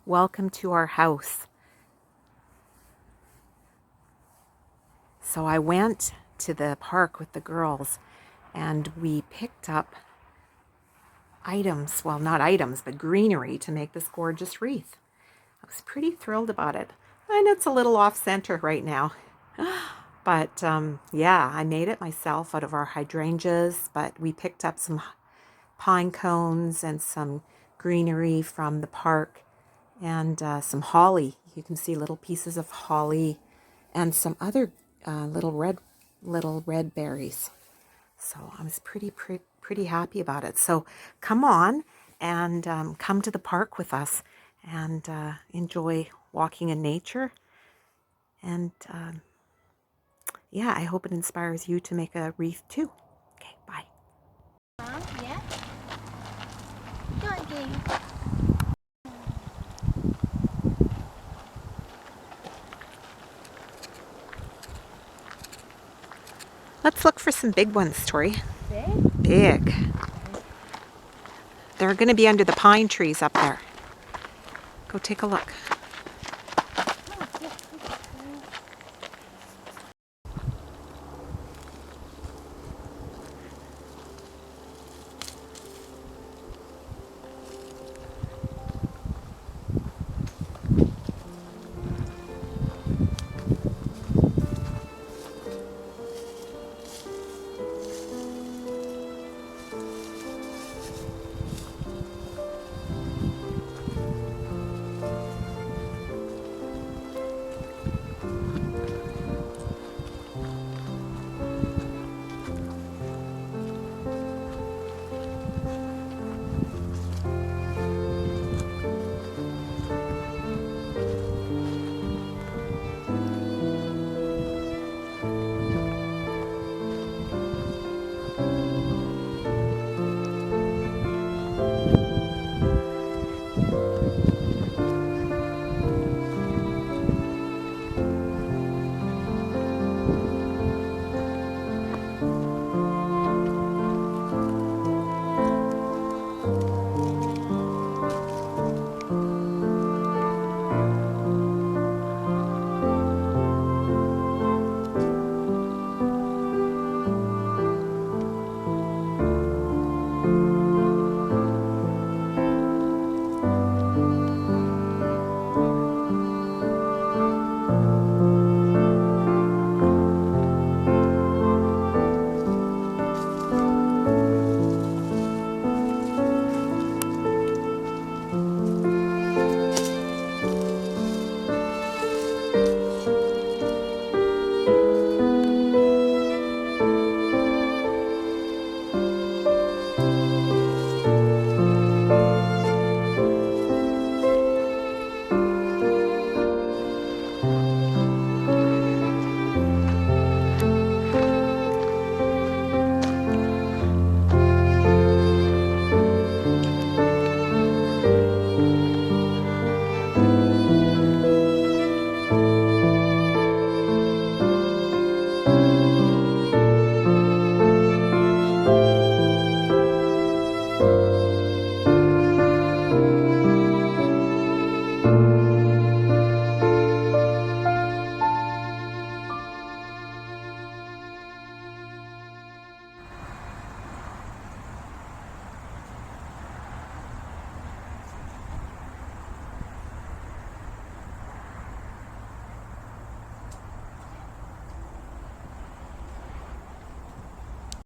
welcome to our house. So I went to the park with the girls and we picked up items, well, not items, but greenery to make this gorgeous wreath. I was pretty thrilled about it. I know it's a little off center right now, but yeah, I made it myself out of our hydrangeas, but we picked up some pine cones and some greenery from the park and some holly. You can see little pieces of holly and some other little red berries. So I was pretty happy about it. So come on and come to the park with us and enjoy walking in nature. And yeah, I hope it inspires you to make a wreath too. Okay, bye. Yeah? Donkey. Let's look for some big ones, Tori. Big? Big. They're going to be under the pine trees up there. Go take a look.